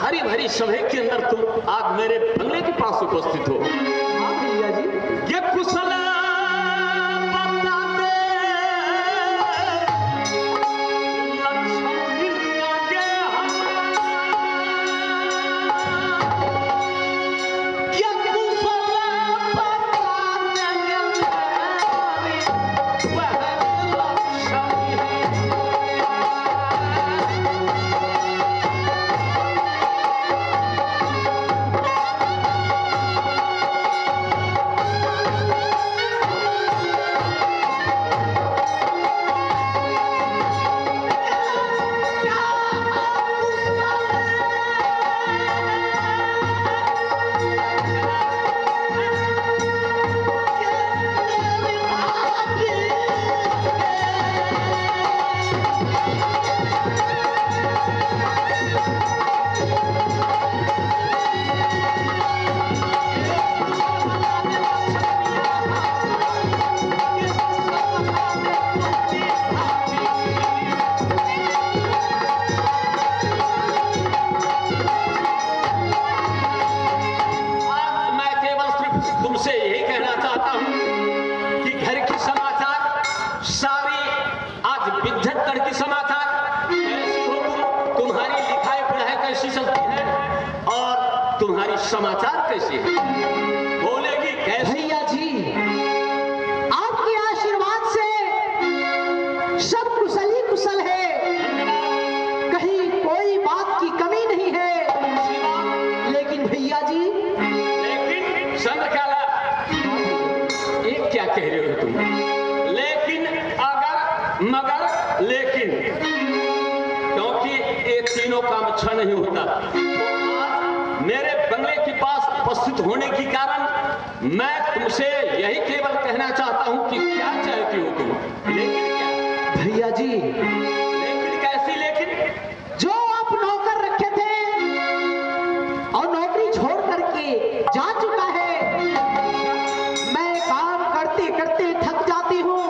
हरी भरी सभा के अंदर तुम आज मेरे बंगले के पास उपस्थित हो। हाँ भैया जी। ये कुशल समाचार कैसे है? बोलेगी कैसे? भैया जी, आपके आशीर्वाद से सब कुशल ही कुशल है, कहीं कोई बात की कमी नहीं है। लेकिन भैया जी, लेकिन चंद्रकला, ये क्या कह रहे हो तुम? लेकिन अगर मगर लेकिन, क्योंकि ये तीनों काम अच्छा नहीं होता। मेरे बंगले के पास उपस्थित होने के कारण मैं तुमसे यही केवल कहना चाहता हूं कि क्या चाहती हो तुम? लेकिन क्या? भैया जी, लेकिन कैसी लेकिन? जो आप नौकर रखे थे और नौकरी छोड़ करके जा चुका है, मैं काम करते करते थक जाती हूँ,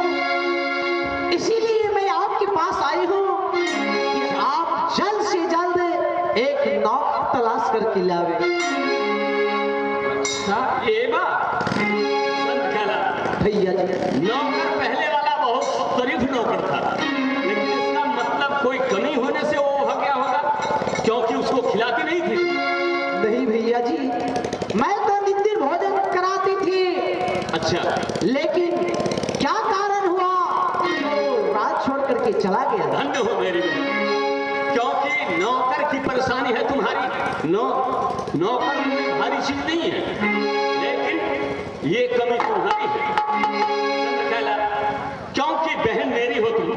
इसीलिए मैं आपके पास आई हूँ कि आप जल्द से जल्द एक नौकर तलाश करके लावे। अच्छा, ये बात? भैया जी, नौकर पहले वाला बहुत शरीफ नौकर था, लेकिन इसका मतलब कोई कमी होने से वो हो गया होगा, क्योंकि उसको खिलाती नहीं थी। नहीं भैया जी, मैं तो नित्य भोजन कराती थी। अच्छा, लेकिन क्या कारण हुआ जो रात छोड़ करके चला गया? धन्य हो मेरी बहन, क्योंकि नौकर की परेशानी है तुम्हारी। नौकर भारी चीज नहीं है, लेकिन ये कमी तुम्हारी है चंद्रकला, क्योंकि बहन मेरी हो तुम,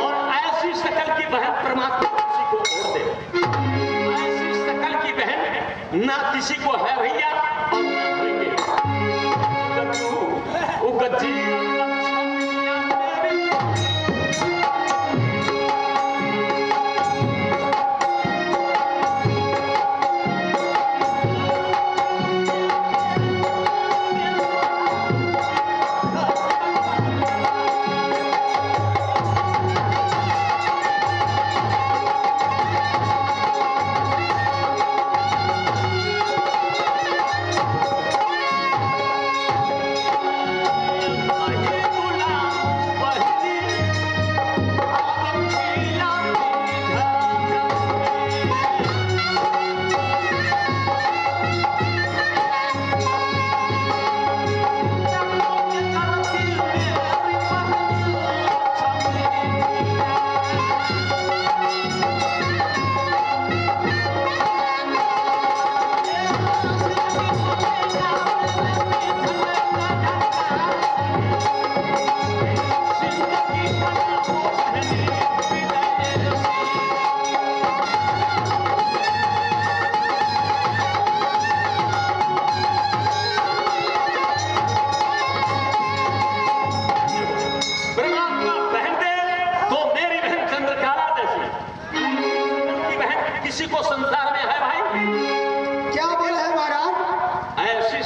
और ऐसी शकल की बहन परमात्मा किसी को और दे। ऐसी शकल की बहन ना किसी को है भैया, और ना होंगे। वो गज्जी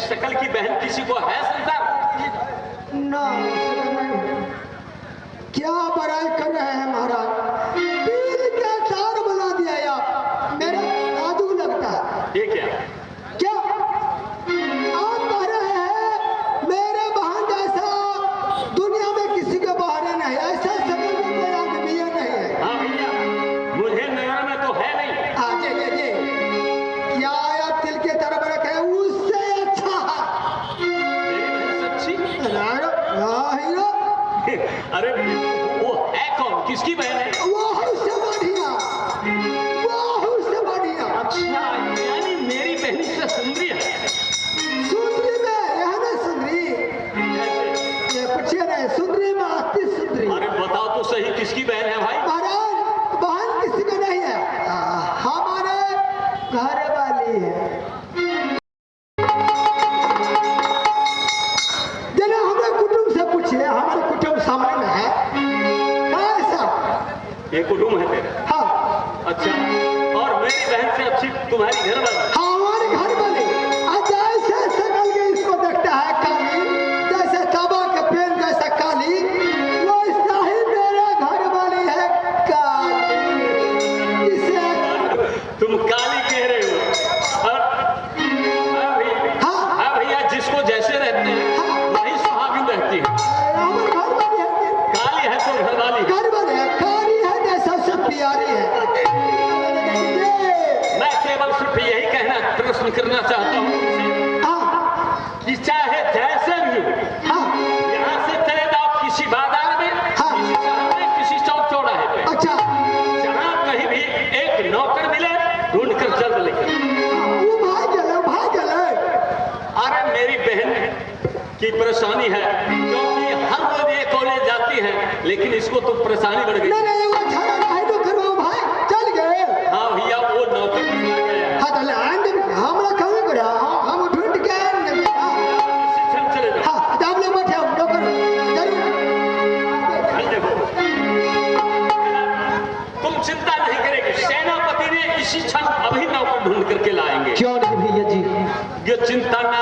शकल की बहन किसी को है संसार? ना, क्या बड़ाई कर रहे हैं महाराज, दिल का तार बना दिया आप। मेरे दादू ये कुटुंब है तेरा? हाँ अच्छा, और मेरी बहन से अच्छी तुम्हारी घर वाली? हाँ हमारे घर वाले जैसे सकल के इसको देखता है काली, जैसे तवा के पेन जैसा काली, वैसा ही मेरा घर वाली है काली। इसे तुम काली कह रहे हो? और हाँ भैया, जिसको जैसे रहते हैं वही सुहागिन रहती है। हमारे घर वाली है, काली है तो घर वाली घर वाले है, काली है जैसा सब प्यारी है। मैं केवल सिर्फ यही कहना प्रश्न करना चाहता हूँ कि चाहे जैसे भी हो, यहाँ से चले जाओ किसी बाजार में, किसी शहर में, किसी चौक चौराहे पे, अच्छा जहाँ कहीं भी एक नौकर मिले ढूंढ कर जल्द लेकर। वो भाई गले। अरे मेरी बहन की परेशानी है, क्योंकि हर रोज ये कॉलेज जाती है, लेकिन इसको तो परेशानी बढ़ गई। नहीं वो अच्छा है तो करवाओ भाई, चल गए। हाँ भैया, वो नौकर चला गया। हाँ तो आंदे हमरा कहीं करा, हम ढूंढ के शिक्षण चले जाओ। हाँ तो आप लोग बैठे, हम लोग देखो, तुम चिंता नहीं करेगी, सेनापति ने इसी क्षण अभी नौकर ढूंढ करके लाएंगे। क्यों नहीं भैया जी? ये चिंता ना